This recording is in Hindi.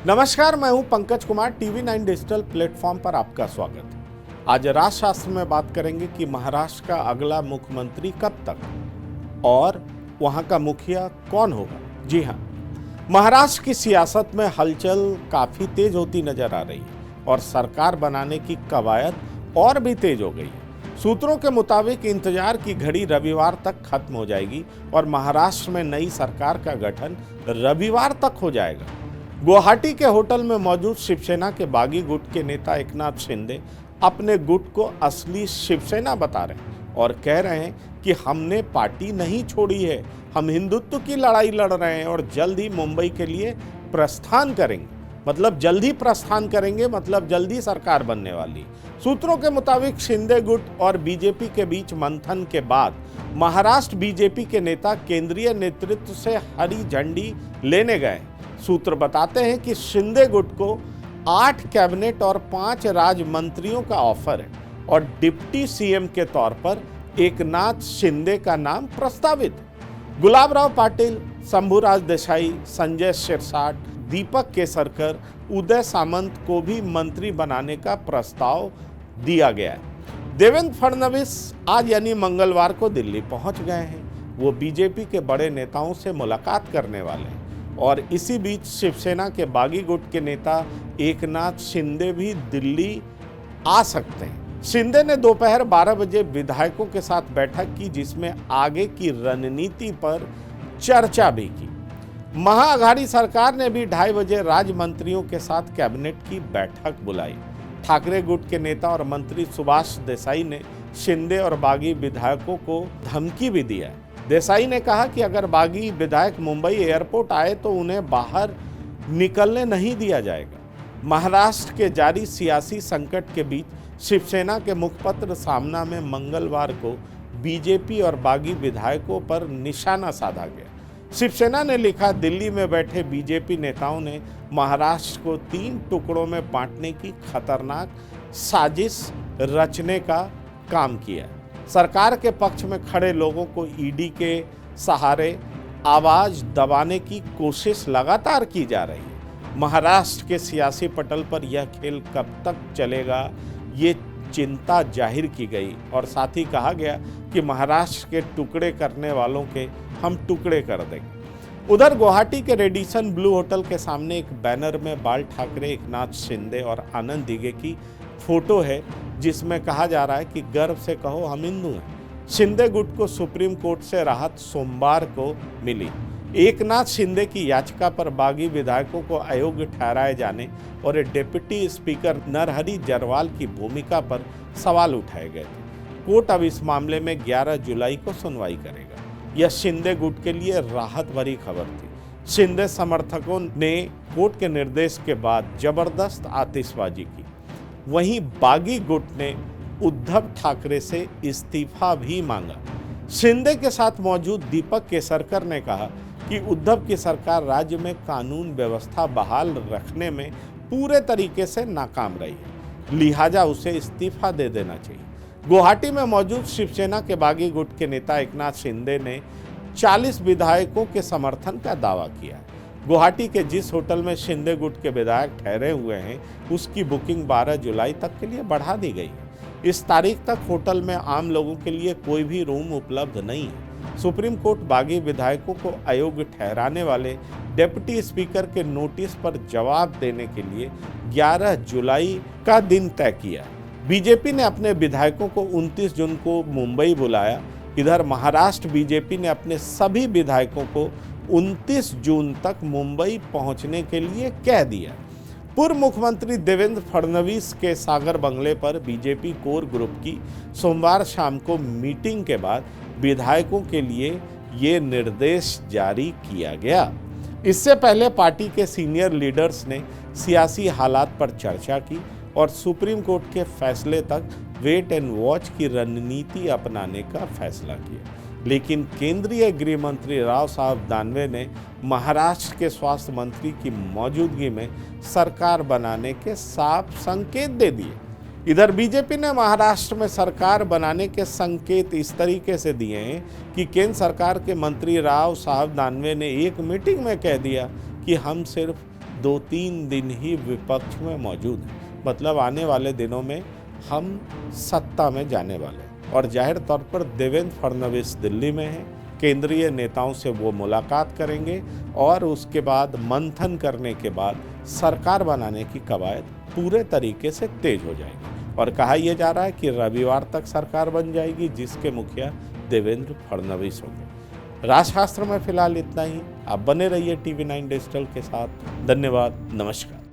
नमस्कार, मैं हूं Pankaj Kumar. TV 9 digital platform पर आपका स्वागत है। आज राजशास्त्र में बात करेंगे कि महाराष्ट्र का अगला मुख्यमंत्री कब तक और वहां का मुखिया कौन होगा। जी हां, महाराष्ट्र की सियासत में हलचल काफी तेज होती नजर आ रही है और सरकार बनाने की कवायद और भी तेज हो गई है। सूत्रों के मुताबिक इंतजार की घड़ी रविवार तक खत्म हो जाएगी और महाराष्ट्र में नई सरकार का गठन रविवार तक हो जाएगा। गुवाहाटी के होटल में मौजूद शिवसेना के बागी गुट के नेता एकनाथ शिंदे अपने गुट को असली शिवसेना बता रहे हैं और कह रहे हैं कि हमने पार्टी नहीं छोड़ी है, हम हिंदुत्व की लड़ाई लड़ रहे हैं और जल्द ही मुंबई के लिए प्रस्थान करेंगे। मतलब जल्द ही प्रस्थान करेंगे, मतलब जल्दी सरकार बनने वाली। सूत्रों के मुताबिक शिंदे गुट और बीजेपी के बीच मंथन के बाद महाराष्ट्र बीजेपी के नेता केंद्रीय नेतृत्व से हरी झंडी लेने गए। सूत्र बताते हैं कि शिंदे गुट को 8 कैबिनेट और 5 राज्य मंत्रियों का ऑफर है और डिप्टी सीएम के तौर पर एकनाथ शिंदे का नाम प्रस्तावित है। गुलाबराव पाटिल, शंभूराज देसाई, संजय शिरसाट, दीपक केसरकर, उदय सामंत को भी मंत्री बनाने का प्रस्ताव दिया गया है। देवेंद्र फडणवीस आज यानी मंगलवार को दिल्ली पहुंच गए हैं। वो बीजेपी के बड़े नेताओं से मुलाकात करने वाले हैं और इसी बीच शिवसेना के बागी गुट के नेता एकनाथ शिंदे भी दिल्ली आ सकते हैं। शिंदे ने दोपहर 12 बजे विधायकों के साथ बैठक की, जिसमें आगे की रणनीति पर चर्चा भी की। महाअघाड़ी सरकार ने भी 2:30 बजे राज्य मंत्रियों के साथ कैबिनेट की बैठक बुलाई। ठाकरे गुट के नेता और मंत्री सुभाष देसाई ने शिंदे और बागी विधायकों को धमकी भी दिया है। देसाई ने कहा कि अगर बागी विधायक मुंबई एयरपोर्ट आए तो उन्हें बाहर निकलने नहीं दिया जाएगा। महाराष्ट्र के जारी सियासी संकट के बीच शिवसेना के मुखपत्र सामना में मंगलवार को बीजेपी और बागी विधायकों पर निशाना साधा गया। शिवसेना ने लिखा, दिल्ली में बैठे बीजेपी नेताओं ने महाराष्ट्र को 3 टुकड़ों में बांटने की खतरनाक साजिश रचने का काम किया। सरकार के पक्ष में खड़े लोगों को ईडी के सहारे आवाज दबाने की कोशिश लगातार की जा रही है। महाराष्ट्र के सियासी पटल पर यह खेल कब तक चलेगा, ये चिंता जाहिर की गई और साथ ही कहा गया कि महाराष्ट्र के टुकड़े करने वालों के हम टुकड़े कर देंगे। उधर गुवाहाटी के रेडिसन ब्लू होटल के सामने एक बैनर में बाल ठाकरे, एकनाथ शिंदे और आनंद दिघे की फोटो है, जिसमें कहा जा रहा है कि गर्व से कहो हम हिंदू हैं। शिंदे गुट को सुप्रीम कोर्ट से राहत सोमवार को मिली। एकनाथ शिंदे की याचिका पर बागी विधायकों को अयोग्य ठहराए जाने और डिप्टी स्पीकर नरहरि जरवाल की भूमिका पर सवाल उठाए गए थे। कोर्ट अब इस मामले में 11 जुलाई को सुनवाई करेगा। यह शिंदे गुट के लिए राहत भरी खबर थी। शिंदे समर्थकों ने कोर्ट के निर्देश के बाद जबरदस्त आतिशबाजी की। वहीं बागी गुट ने उद्धव ठाकरे से इस्तीफा भी मांगा। शिंदे के साथ मौजूद दीपक केसरकर ने कहा कि उद्धव की सरकार राज्य में कानून व्यवस्था बहाल रखने में पूरे तरीके से नाकाम रही है, लिहाजा उसे इस्तीफा दे देना चाहिए। गुवाहाटी में मौजूद शिवसेना के बागी गुट के नेता एकनाथ शिंदे ने 40 विधायकों के समर्थन का दावा किया है। गुवाहाटी के जिस होटल में शिंदे गुट के विधायक ठहरे हुए हैं, उसकी बुकिंग 12 जुलाई तक के लिए बढ़ा दी गई है। इस तारीख तक होटल में आम लोगों के लिए कोई भी रूम उपलब्ध नहीं है। सुप्रीम कोर्ट बागी विधायकों को अयोग्य ठहराने वाले डिप्टी स्पीकर के नोटिस पर जवाब देने के लिए 11 जुलाई का दिन तय किया। बीजेपी ने अपने विधायकों को 29 जून को मुंबई बुलाया। इधर महाराष्ट्र बीजेपी ने अपने सभी विधायकों को 29 जून तक मुंबई पहुंचने के लिए कह दिया। पूर्व मुख्यमंत्री देवेंद्र फडणवीस के सागर बंगले पर बीजेपी कोर ग्रुप की सोमवार शाम को मीटिंग के बाद विधायकों के लिए ये निर्देश जारी किया गया। इससे पहले पार्टी के सीनियर लीडर्स ने सियासी हालात पर चर्चा की और सुप्रीम कोर्ट के फैसले तक वेट एंड वॉच की रणनीति अपनाने का फैसला किया। लेकिन केंद्रीय गृह मंत्री राव साहब दानवे ने महाराष्ट्र के स्वास्थ्य मंत्री की मौजूदगी में सरकार बनाने के साफ संकेत दे दिए। इधर बीजेपी ने महाराष्ट्र में सरकार बनाने के संकेत इस तरीके से दिए हैं कि केंद्र सरकार के मंत्री राव साहब दानवे ने एक मीटिंग में कह दिया कि हम सिर्फ 2-3 दिन ही विपक्ष में मौजूद है। मतलब आने वाले दिनों में हम सत्ता में जाने वाले हैं और जाहिर तौर पर देवेंद्र फडणवीस दिल्ली में हैं। केंद्रीय नेताओं से वो मुलाकात करेंगे और उसके बाद मंथन करने के बाद सरकार बनाने की कवायद पूरे तरीके से तेज हो जाएगी और कहा यह जा रहा है कि रविवार तक सरकार बन जाएगी जिसके मुखिया देवेंद्र फडणवीस होंगे। राजशास्त्र में फिलहाल इतना ही। आप बने रहिए TV9 डिजिटल के साथ। धन्यवाद। नमस्कार।